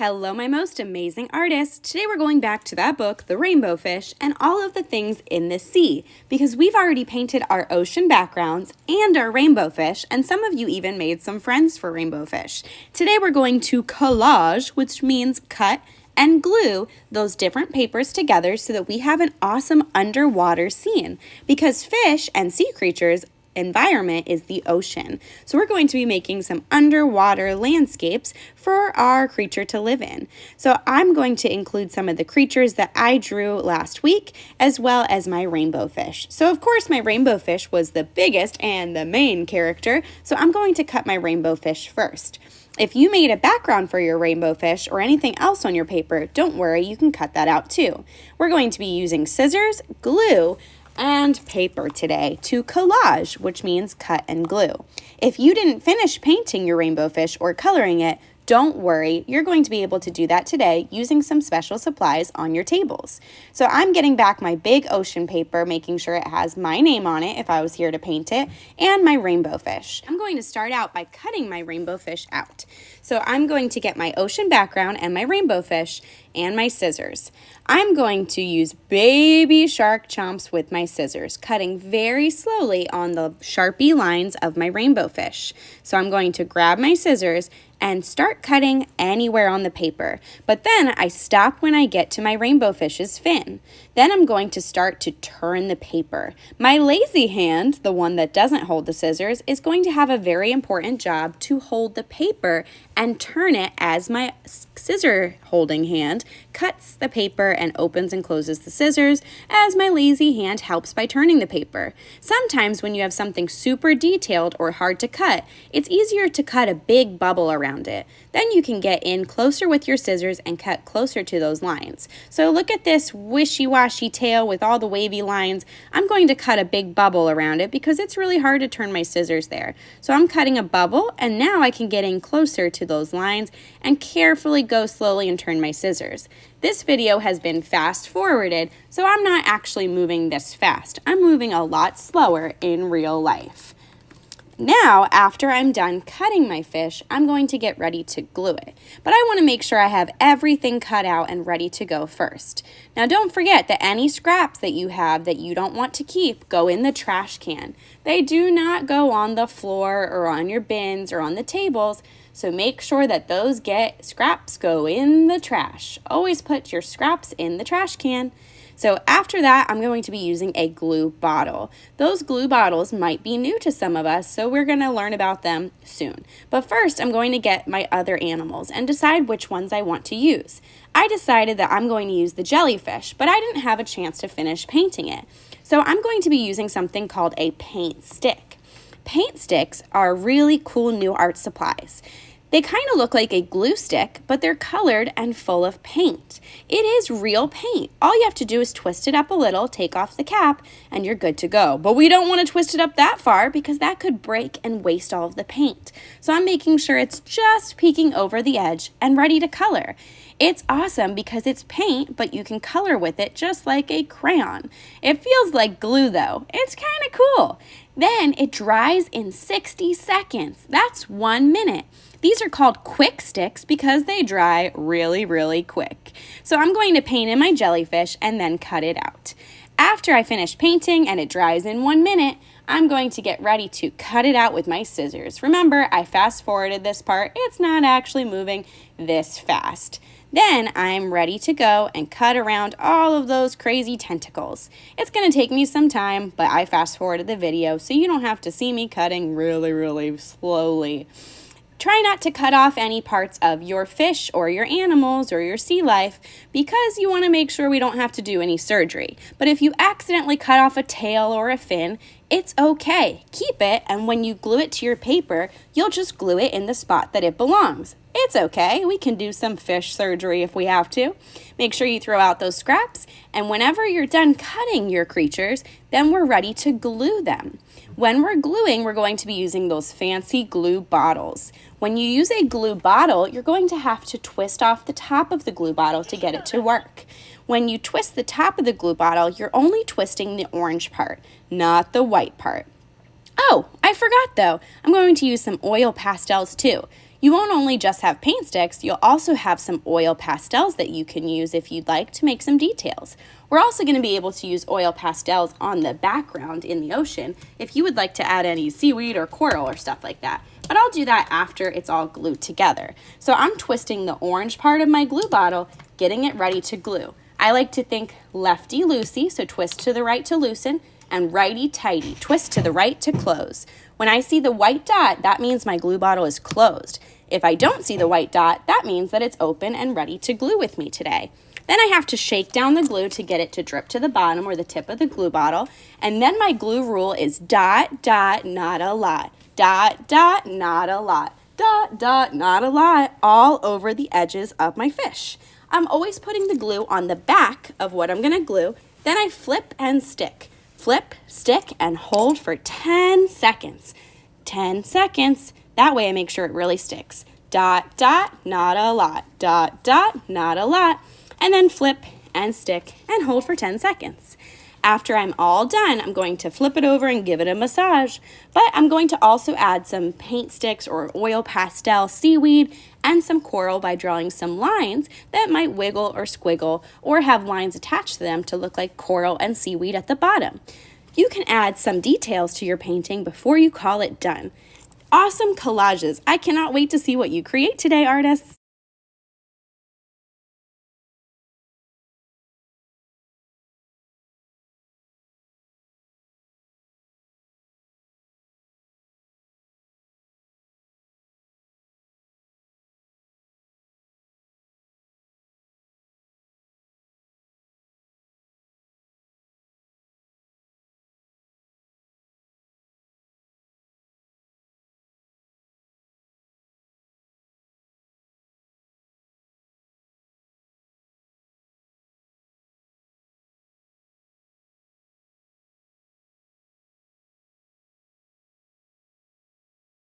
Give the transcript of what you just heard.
Hello, my most amazing artists. Today we're going back to that book, The Rainbow Fish, and all of the things in the sea, because we've already painted our ocean backgrounds and our rainbow fish, and some of you even made some friends for rainbow fish. Today we're going to collage, which means cut and glue those different papers together so that we have an awesome underwater scene, because fish and sea creatures environment is the ocean. So we're going to be making some underwater landscapes for our creature to live in. So I'm going to include some of the creatures that I drew last week, as well as my rainbow fish. So of course my rainbow fish was the biggest and the main character, so I'm going to cut my rainbow fish first. If you made a background for your rainbow fish or anything else on your paper, don't worry, you can cut that out too. We're going to be using scissors, glue, and paper today to collage, which means cut and glue. If you didn't finish painting your rainbow fish or coloring it, don't worry, you're going to be able to do that today using some special supplies on your tables. So I'm getting back my big ocean paper, making sure it has my name on it if I was here to paint it, and my rainbow fish. I'm going to start out by cutting my rainbow fish out. So I'm going to get my ocean background and my rainbow fish and my scissors. I'm going to use baby shark chomps with my scissors, cutting very slowly on the Sharpie lines of my rainbow fish. So I'm going to grab my scissors and start cutting anywhere on the paper. But then I stop when I get to my rainbow fish's fin. Then I'm going to start to turn the paper. My lazy hand, the one that doesn't hold the scissors, is going to have a very important job to hold the paper and turn it as my scissor holding hand cuts the paper and opens and closes the scissors, as my lazy hand helps by turning the paper. Sometimes when you have something super detailed or hard to cut, it's easier to cut a big bubble around it. Then you can get in closer with your scissors and cut closer to those lines. So look at this wishy-washy tail with all the wavy lines. I'm going to cut a big bubble around it because it's really hard to turn my scissors there. So I'm cutting a bubble, and now I can get in closer to those lines and carefully go slowly and turn my scissors. This video has been fast forwarded, so I'm not actually moving this fast. I'm moving a lot slower in real life. Now, after I'm done cutting my fish, I'm going to get ready to glue it. But I want to make sure I have everything cut out and ready to go first. Now, don't forget that any scraps that you have that you don't want to keep go in the trash can. They do not go on the floor or on your bins or on the tables, so make sure that those scraps go in the trash. Always put your scraps in the trash can. So after that, I'm going to be using a glue bottle. Those glue bottles might be new to some of us, so we're going to learn about them soon. But first, I'm going to get my other animals and decide which ones I want to use. I decided that I'm going to use the jellyfish, but I didn't have a chance to finish painting it. So I'm going to be using something called a paint stick. Paint sticks are really cool new art supplies. They kind of look like a glue stick, but they're colored and full of paint. It is real paint. All you have to do is twist it up a little, take off the cap, and you're good to go. But we don't want to twist it up that far because that could break and waste all of the paint. So I'm making sure it's just peeking over the edge and ready to color. It's awesome because it's paint, but you can color with it just like a crayon. It feels like glue though. It's kind of cool. Then it dries in 60 seconds. That's 1 minute. These are called quick sticks because they dry really, really quick. So I'm going to paint in my jellyfish and then cut it out. After I finish painting and it dries in 1 minute, I'm going to get ready to cut it out with my scissors. Remember, I fast forwarded this part. It's not actually moving this fast. Then I'm ready to go and cut around all of those crazy tentacles. It's going to take me some time, but I fast forwarded the video so you don't have to see me cutting really, really slowly. Try not to cut off any parts of your fish or your animals or your sea life because you want to make sure we don't have to do any surgery. But if you accidentally cut off a tail or a fin, it's okay. Keep it, and when you glue it to your paper, you'll just glue it in the spot that it belongs. It's okay. We can do some fish surgery if we have to. Make sure you throw out those scraps, and whenever you're done cutting your creatures, then we're ready to glue them. When we're gluing, we're going to be using those fancy glue bottles. When you use a glue bottle, you're going to have to twist off the top of the glue bottle to get it to work. When you twist the top of the glue bottle, you're only twisting the orange part, not the white part. Oh, I forgot though. I'm going to use some oil pastels too. You won't only just have paint sticks, you'll also have some oil pastels that you can use if you'd like to make some details. We're also going to be able to use oil pastels on the background in the ocean if you would like to add any seaweed or coral or stuff like that. But I'll do that after it's all glued together. So I'm twisting the orange part of my glue bottle, getting it ready to glue. I like to think lefty-loosey, so twist to the right to loosen, and righty-tighty, twist to the right to close. When I see the white dot, that means my glue bottle is closed. If I don't see the white dot, that means that it's open and ready to glue with me today. Then I have to shake down the glue to get it to drip to the bottom or the tip of the glue bottle. And then my glue rule is dot, dot, not a lot. Dot, dot, not a lot. Dot, dot, not a lot, all over the edges of my fish. I'm always putting the glue on the back of what I'm going to glue. Then I flip and stick. Flip, stick, and hold for 10 seconds. 10 seconds. That way I make sure it really sticks. Dot, dot, not a lot. Dot, dot, not a lot. And then flip and stick and hold for 10 seconds. After I'm all done, I'm going to flip it over and give it a massage. But I'm going to also add some paint sticks or oil pastel seaweed and some coral by drawing some lines that might wiggle or squiggle or have lines attached to them to look like coral and seaweed at the bottom. You can add some details to your painting before you call it done. Awesome collages. I cannot wait to see what you create today, artists.